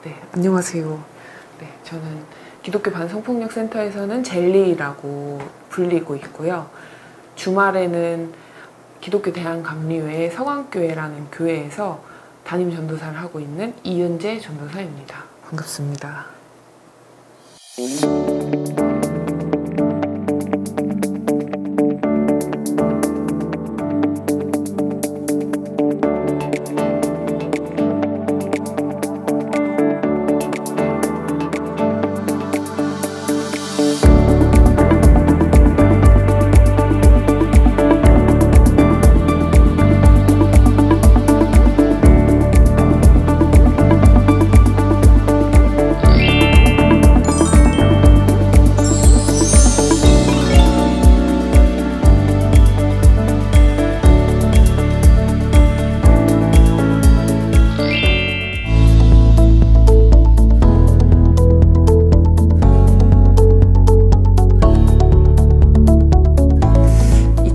네, 안녕하세요. 네, 저는 기독교 반성폭력 센터에서는 젤리라고 불리고 있고요. 주말에는 기독교 대한감리회 서강교회라는 교회에서 담임 전도사를 하고 있는 이은재 전도사입니다. 반갑습니다.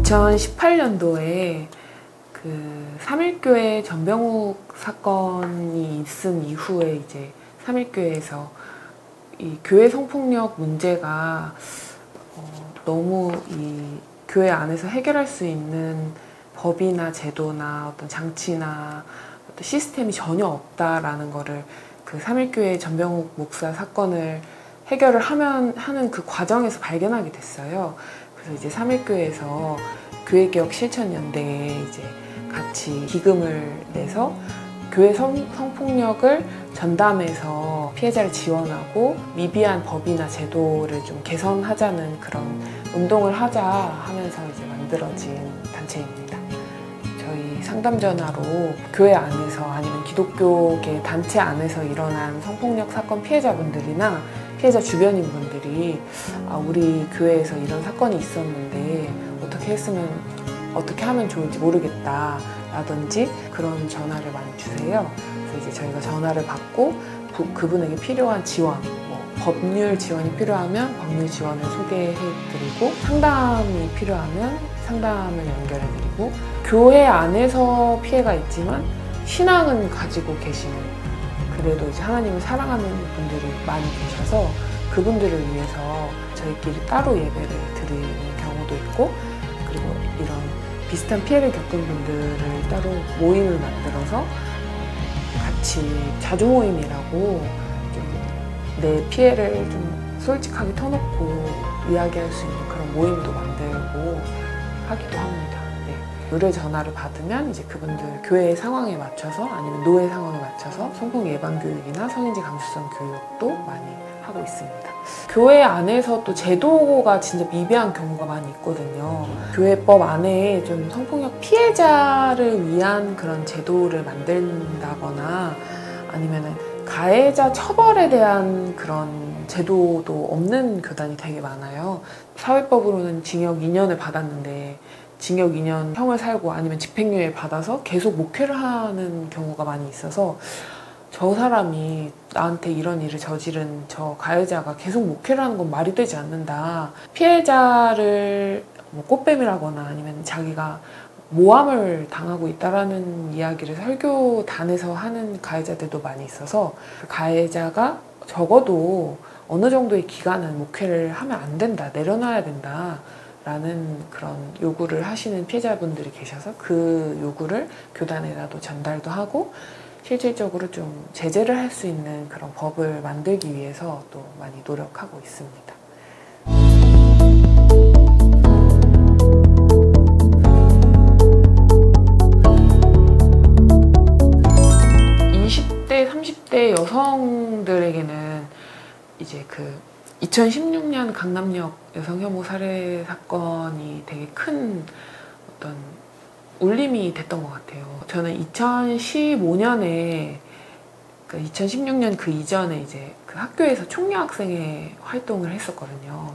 2018년도에 그 3.1교회 전병욱 사건이 있은 이후에 이제 3.1교회에서 이 교회 성폭력 문제가 너무 이 교회 안에서 해결할 수 있는 법이나 제도나 어떤 장치나 어떤 시스템이 전혀 없다라는 거를 그 3.1교회 전병욱 목사 사건을 해결을 하는 그 과정에서 발견하게 됐어요. 그래서 이제 3.1교회에서 교회개혁 실천연대에 이제 같이 기금을 내서 교회 성폭력을 전담해서 피해자를 지원하고 미비한 법이나 제도를 좀 개선하자는 그런 운동을 하자 하면서 이제 만들어진 단체입니다. 저희 상담전화로 교회 안에서 아니면 기독교계 단체 안에서 일어난 성폭력 사건 피해자분들이나 피해자 주변인 분들이 우리 교회에서 이런 사건이 있었는데 어떻게 하면 좋을지 모르겠다 라든지 그런 전화를 많이 주세요. 그래서 이제 저희가 전화를 받고 그분에게 필요한 지원, 법률 지원이 필요하면 법률 지원을 소개해드리고 상담이 필요하면 상담을 연결해드리고 교회 안에서 피해가 있지만 신앙은 가지고 계시는 그래도 이제 하나님을 사랑하는 분들이 많이 계셔서 그분들을 위해서 저희끼리 따로 예배를 드리는 경우도 있고 그리고 이런 비슷한 피해를 겪은 분들을 따로 모임을 만들어서 같이 자주 모임이라고 내 피해를 좀 솔직하게 터놓고 이야기할 수 있는 그런 모임도 만들고 하기도 합니다. 네. 의뢰 전화를 받으면 이제 그분들 교회의 상황에 맞춰서 아니면 노예 상황에 맞춰서 성폭력 예방 교육이나 성인지 감수성 교육도 많이 하고 있습니다. 교회 안에서 또 제도가 진짜 미비한 경우가 많이 있거든요. 교회법 안에 좀 성폭력 피해자를 위한 그런 제도를 만든다거나 아니면은 가해자 처벌에 대한 그런 제도도 없는 교단이 되게 많아요. 사회법으로는 징역 2년을 받았는데 징역 2년 형을 살고 아니면 집행유예 받아서 계속 목회를 하는 경우가 많이 있어서 저 사람이 나한테 이런 일을 저지른 저 가해자가 계속 목회를 하는 건 말이 되지 않는다. 피해자를 꽃뱀이라거나 아니면 자기가 모함을 당하고 있다라는 이야기를 설교단에서 하는 가해자들도 많이 있어서 그 가해자가 적어도 어느 정도의 기간은 목회를 하면 안 된다, 내려놔야 된다 라는 그런 요구를 하시는 피해자분들이 계셔서 그 요구를 교단에다도 전달도 하고 실질적으로 좀 제재를 할 수 있는 그런 법을 만들기 위해서 또 많이 노력하고 있습니다. 20대, 30대 여성들에게는 이제 그 2016년 강남역 여성 혐오 살해 사건이 되게 큰 어떤 울림이 됐던 것 같아요. 저는 2015년에 2016년 그 이전에 이제 그 학교에서 총여학생회 활동을 했었거든요.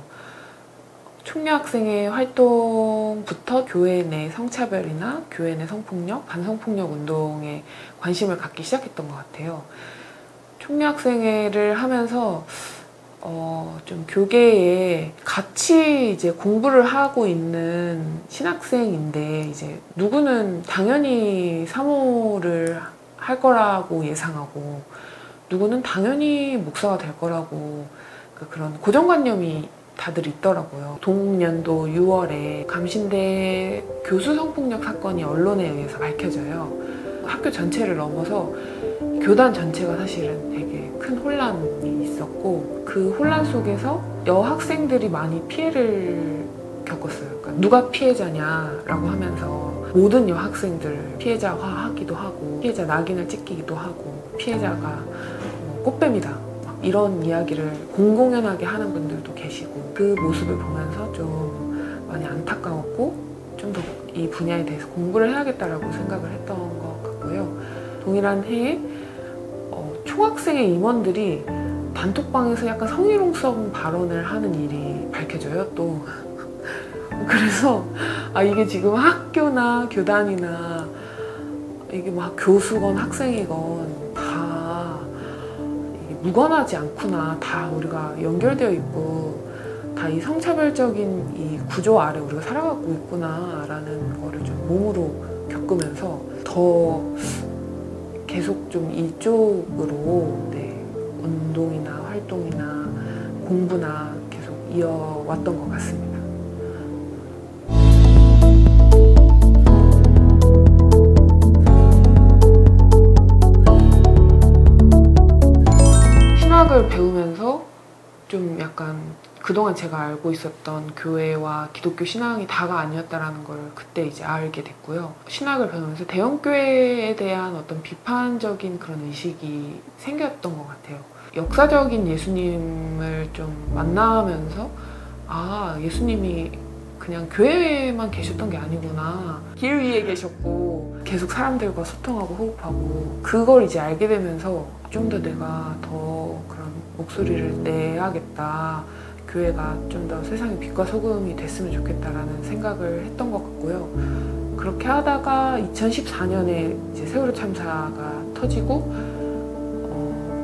총여학생회 활동부터 교회 내 성차별이나 교회 내 성폭력, 반성폭력 운동에 관심을 갖기 시작했던 것 같아요. 총여학생회를 하면서 좀 교계에 같이 이제 공부를 하고 있는 신학생인데 이제 누구는 당연히 사모를 할 거라고 예상하고 누구는 당연히 목사가 될 거라고 그런 고정관념이 다들 있더라고요. 동년도 6월에 감신대 교수 성폭력 사건이 언론에 의해서 밝혀져요. 학교 전체를 넘어서 교단 전체가 사실은 되게 큰 혼란이 있었고, 그 혼란 속에서 여학생들이 많이 피해를 겪었어요. 그러니까 누가 피해자냐라고 하면서 모든 여학생들 피해자화하기도 하고, 피해자 낙인을 찍기도 하고, 피해자가 꽃뱀이다 이런 이야기를 공공연하게 하는 분들도 계시고, 그 모습을 보면서 좀 많이 안타까웠고 좀 더 이 분야에 대해서 공부를 해야겠다라고 생각을 했던 것 같고요. 동일한 해에 총학생회 임원들이 단톡방에서 약간 성희롱성 발언을 하는 일이 밝혀져요. 또 그래서 이게 지금 학교나 교단이나 이게 막 교수건 학생이건 다 이게 무관하지 않구나, 다 우리가 연결되어 있고 다 이 성차별적인 이 구조 아래 우리가 살아가고 있구나 라는 거를 좀 몸으로 겪으면서 더 계속 좀 이쪽으로 운동이나 활동이나 공부나 계속 이어왔던 것 같습니다. 신학을 배우면서 좀 약간 그동안 제가 알고 있었던 교회와 기독교 신앙이 다가 아니었다라는 걸 그때 이제 알게 됐고요. 신학을 배우면서 대형교회에 대한 어떤 비판적인 그런 의식이 생겼던 것 같아요. 역사적인 예수님을 좀 만나면서 예수님이 그냥 교회에만 계셨던 게 아니구나, 길 위에 계셨고 계속 사람들과 소통하고 호흡하고, 그걸 이제 알게 되면서 좀 더 내가 더 그런 목소리를 내야겠다, 교회가 좀 더 세상의 빛과 소금이 됐으면 좋겠다라는 생각을 했던 것 같고요. 그렇게 하다가 2014년에 이제 세월호 참사가 터지고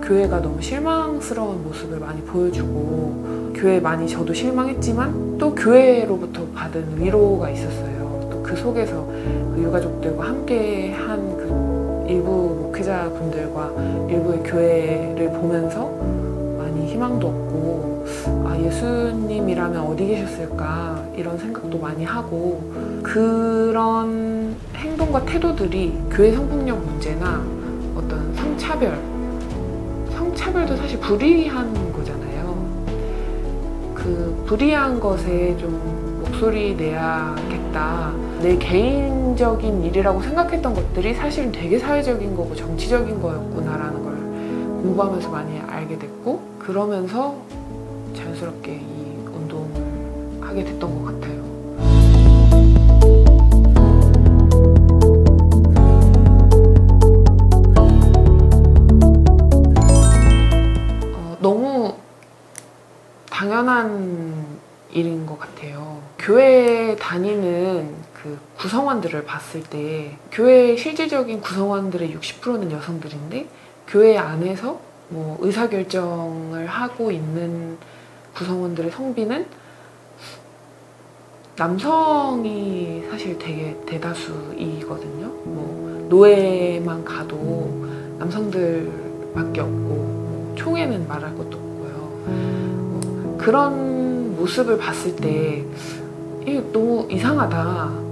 교회가 너무 실망스러운 모습을 많이 보여주고, 교회에 많이 저도 실망했지만 또 교회로부터 받은 위로가 있었어요. 또 그 속에서 그 유가족들과 함께 한 그 일부 목회자분들과 일부의 교회를 보면서 많이 희망도 얻고, 예수님이라면 어디 계셨을까 이런 생각도 많이 하고, 그런 행동과 태도들이 교회 성폭력 문제나 어떤 성차별도 사실 불의한 거잖아요. 그 불의한 것에 좀 목소리 내야겠다. 내 개인적인 일이라고 생각했던 것들이 사실은 되게 사회적인 거고 정치적인 거였구나라는 걸 공부하면서 많이 알게 됐고, 그러면서 자연스럽게 이 운동을 하게 됐던 것 같아요. 너무 당연한 일인 것 같아요. 교회 다니는 그 구성원들을 봤을 때 교회의 실질적인 구성원들의 60%는 여성들인데, 교회 안에서 뭐 의사결정을 하고 있는 구성원들의 성비는 남성이 사실 되게 대다수이거든요. 뭐 노예만 가도 남성들밖에 없고, 총회는 말할 것도 없고요. 그런 모습을 봤을 때 이게 너무 이상하다.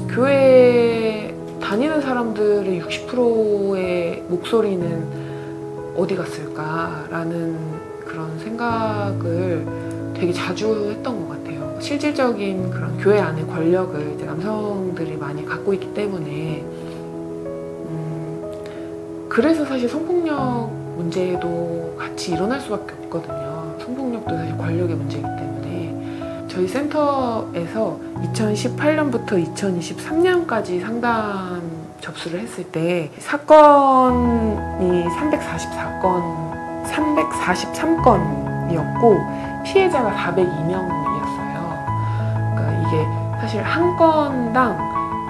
교회 다니는 사람들의 60%의 목소리는 어디 갔을까라는 그런 생각을 되게 자주 했던 것 같아요. 실질적인 그런 교회 안의 권력을 이제 남성들이 많이 갖고 있기 때문에, 그래서 사실 성폭력 문제도 같이 일어날 수밖에 없거든요. 성폭력도 사실 권력의 문제이기 때문에. 저희 센터에서 2018년부터 2023년까지 상담 접수를 했을 때 사건이 343건이었고 피해자가 402명이었어요. 그러니까 이게 사실 한 건당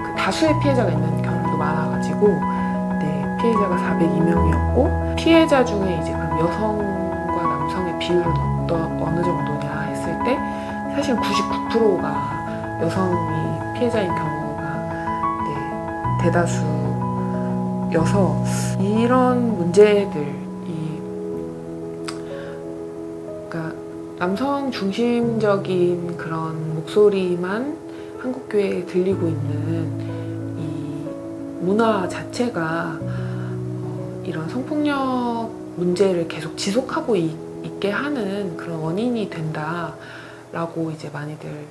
그 다수의 피해자가 있는 경우도 많아가지고, 피해자가 402명이었고 피해자 중에 이제 그럼 여성과 남성의 비율은 어느 정도냐 했을 때 사실 99%가 여성이 피해자인 경우가 대다수였고, 여서 이런 문제들이 그러니까 남성 중심적인 그런 목소리만 한국교회에 들리고 있는 이 문화 자체가 이런 성폭력 문제를 계속 지속하고 있게 하는 그런 원인이 된다라고 이제 많이들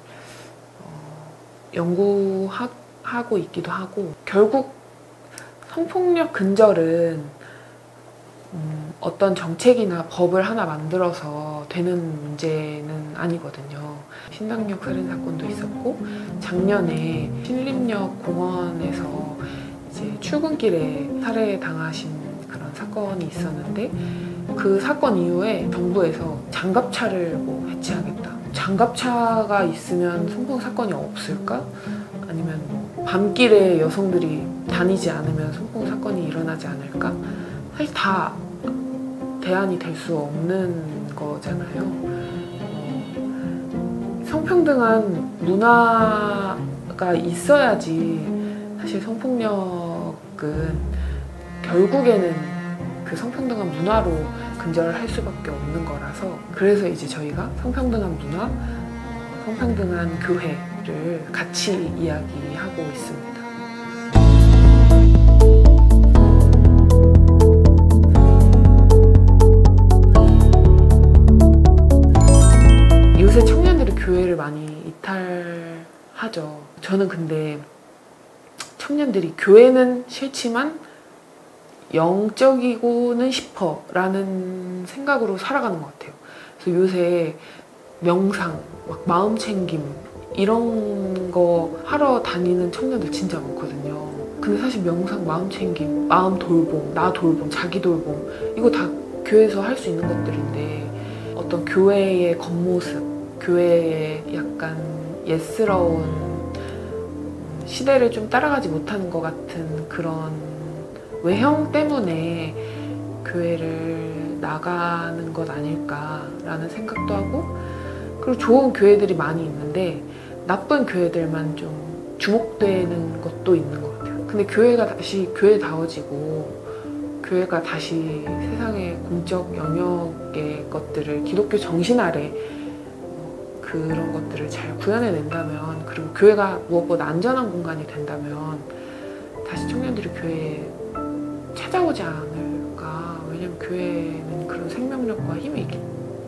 연구하고 있기도 하고, 결국 성폭력 근절은 어떤 정책이나 법을 하나 만들어서 되는 문제는 아니거든요. 신당역 살인 사건도 있었고, 작년에 신림역 공원에서 이제 출근길에 살해당하신 그런 사건이 있었는데, 그 사건 이후에 정부에서 장갑차를 뭐 해체하겠다. 장갑차가 있으면 성폭력 사건이 없을까? 아니면 밤길에 여성들이 다니지 않으면 성폭력 사건이 일어나지 않을까? 사실 다 대안이 될 수 없는 거잖아요. 성평등한 문화가 있어야지 사실 성폭력은 결국에는 그 성평등한 문화로 근절할 수밖에 없는 거라서, 그래서 이제 저희가 성평등한 문화, 성평등한 교회를 같이 이야기하고 있습니다. 요새 청년들이 교회를 많이 이탈하죠. 저는 근데 청년들이 교회는 싫지만 영적이고는 싶어라는 생각으로 살아가는 것 같아요. 그래서 요새 명상, 막 마음 챙김 이런 거 하러 다니는 청년들 진짜 많거든요. 근데 사실 명상, 마음 챙김, 마음 돌봄, 나 돌봄, 자기 돌봄 이거 다 교회에서 할 수 있는 것들인데, 어떤 교회의 겉모습, 교회의 약간 옛스러운 시대를 좀 따라가지 못하는 것 같은 그런 외형 때문에 교회를 나가는 것 아닐까라는 생각도 하고, 그리고 좋은 교회들이 많이 있는데 나쁜 교회들만 좀 주목되는 것도 있는 것 같아요. 근데 교회가 다시 교회다워지고, 교회가 다시 세상의 공적 영역의 것들을 기독교 정신 아래 그런 것들을 잘 구현해낸다면, 그리고 교회가 무엇보다 안전한 공간이 된다면 다시 청년들이 교회에 찾아오지 않을까. 왜냐면 교회는 그런 생명력과 힘이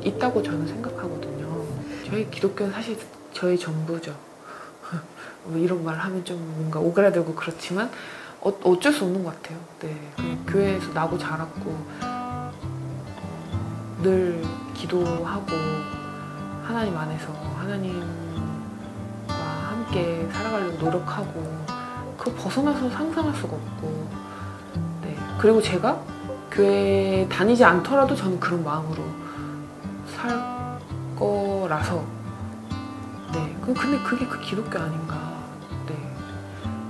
있다고 저는 생각하거든요. 저희 기독교는 사실 저희 전부죠. 뭐 이런 말 하면 좀 뭔가 오그라들고 그렇지만 어쩔 수 없는 것 같아요. 네, 교회에서 나고 자랐고 늘 기도하고 하나님 안에서 하나님과 함께 살아가려고 노력하고, 그거 벗어나서 상상할 수가 없고, 네, 그리고 제가 교회 다니지 않더라도 저는 그런 마음으로 살 거라서, 네, 근데 그게 그 기독교 아닌가. 네,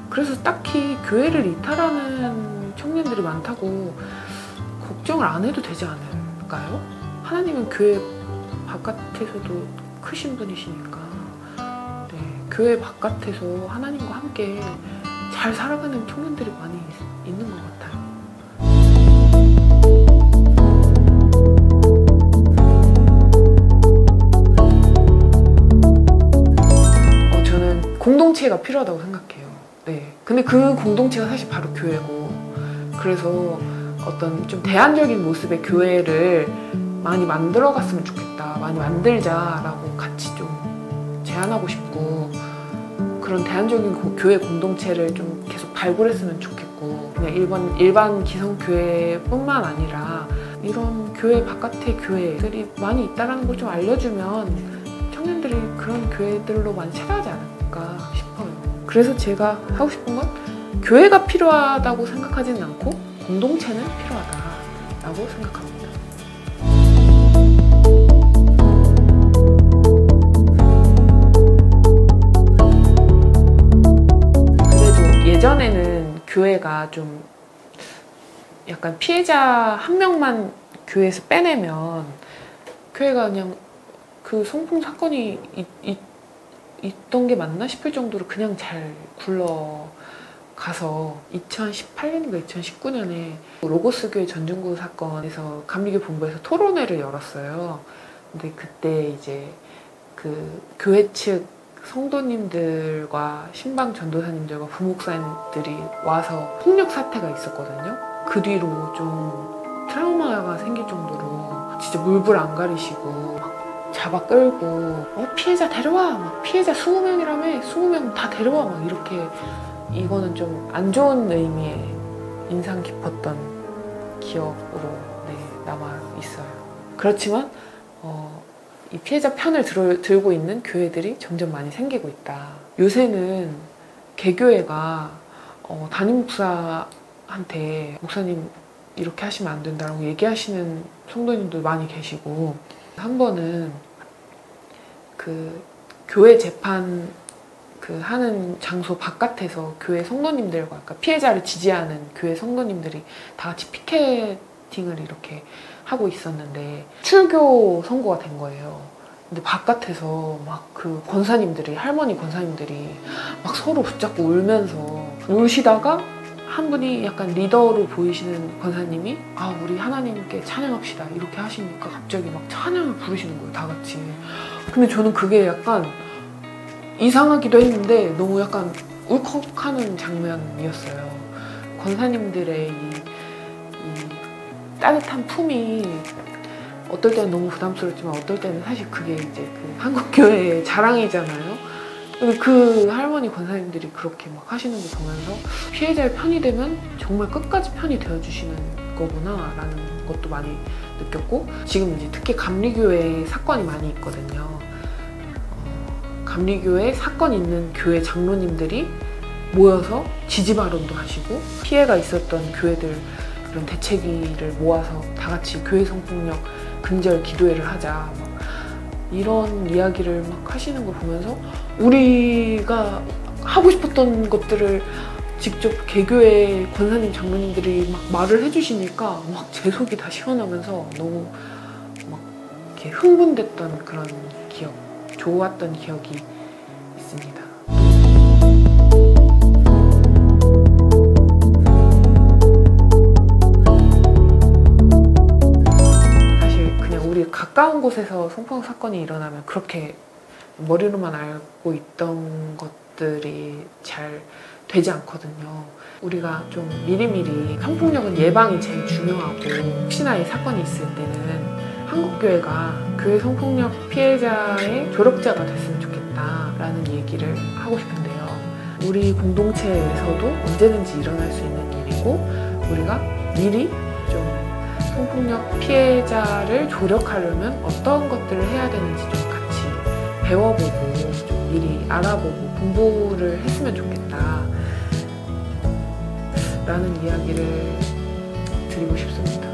그래서 딱히 교회를 이탈하는 청년들이 많다고 걱정을 안 해도 되지 않을까요? 하나님은 교회 바깥에서도 크신 분이시니까, 네, 교회 바깥에서 하나님과 함께 잘 살아가는 청년들이 많이 있는 것 같아요. 저는 공동체가 필요하다고 생각해요. 네, 근데 그 공동체가 사실 바로 교회고, 그래서 어떤 좀 대안적인 모습의 교회를 많이 만들어갔으면 좋겠다, 많이 만들자라고 같이 좀 제안하고 싶고, 그런 대안적인 교회 공동체를 좀 계속 발굴했으면 좋겠고, 그냥 일반 기성교회뿐만 아니라 이런 교회 바깥의 교회들이 많이 있다는 걸 좀 알려주면 청년들이 그런 교회들로 많이 찾아가지 않을까 싶어요. 그래서 제가 하고 싶은 건 교회가 필요하다고 생각하지는 않고 공동체는 필요하다라고 생각합니다. 예전에는 교회가 좀 약간 피해자 한 명만 교회에서 빼내면 교회가 그냥 그 성폭력 사건이 있던 게 맞나 싶을 정도로 그냥 잘 굴러갔던 가서 2018년인가 2019년에 로고스 교회 전중구 사건에서 감리교 본부에서 토론회를 열었어요. 근데 그때 이제 그 교회 측 성도님들과 신방 전도사님들과 부목사님들이 와서 폭력 사태가 있었거든요. 그 뒤로 좀 트라우마가 생길 정도로 진짜 물불 안 가리시고 막 잡아 끌고 피해자 데려와! 막 피해자 20명이라며 20명 다 데려와! 막 이렇게 이거는 좀 안 좋은 의미의 인상 깊었던 기억으로 남아 있어요. 그렇지만 이 피해자 편을 들고 있는 교회들이 점점 많이 생기고 있다. 요새는 개교회가 담임 목사한테 목사님 이렇게 하시면 안 된다라고 얘기하시는 성도님도 많이 계시고, 한 번은 그 교회 재판 하는 장소 바깥에서 교회 성도님들과, 그러니까 피해자를 지지하는 교회 성도님들이 다 같이 피켓팅을 이렇게 하고 있었는데 출교 선고가 된 거예요. 근데 바깥에서 막 그 권사님들이, 할머니 권사님들이 막 서로 붙잡고 울면서 울시다가 한 분이 약간 리더로 보이시는 권사님이 우리 하나님께 찬양합시다 이렇게 하시니까 갑자기 막 찬양을 부르시는 거예요, 다 같이. 근데 저는 그게 약간 이상하기도 했는데 너무 약간 울컥하는 장면이었어요. 권사님들의 이 따뜻한 품이 어떨 때는 너무 부담스럽지만 어떨 때는 사실 그게 이제 그 한국교회의 자랑이잖아요. 근데 그 할머니 권사님들이 그렇게 막 하시는 거 보면서 피해자의 편이 되면 정말 끝까지 편이 되어주시는 거구나 라는 것도 많이 느꼈고, 지금 이제 특히 감리교회 사건이 많이 있거든요. 감리교회 사건 있는 교회 장로님들이 모여서 지지 발언도 하시고, 피해가 있었던 교회들 이런 대책위를 모아서 다 같이 교회 성폭력 근절 기도회를 하자, 막 이런 이야기를 막 하시는 걸 보면서 우리가 하고 싶었던 것들을 직접 개교회 권사님 장로님들이 막 말을 해주시니까 막 제 속이 다 시원하면서 너무 막 이렇게 흥분됐던 그런 기억, 좋았던 기억이 있습니다. 사실 그냥 우리 가까운 곳에서 성폭력 사건이 일어나면 그렇게 머리로만 알고 있던 것들이 잘 되지 않거든요. 우리가 좀 미리미리 성폭력은 예방이 제일 중요하고, 혹시나 이 사건이 있을 때는 한국교회가 교회 성폭력 피해자의 조력자가 됐으면 좋겠다라는 얘기를 하고 싶은데요. 우리 공동체에서도 언제든지 일어날 수 있는 일이고, 우리가 미리 좀 성폭력 피해자를 조력하려면 어떤 것들을 해야 되는지 좀 같이 배워보고 좀 미리 알아보고 공부를 했으면 좋겠다 라는 이야기를 드리고 싶습니다.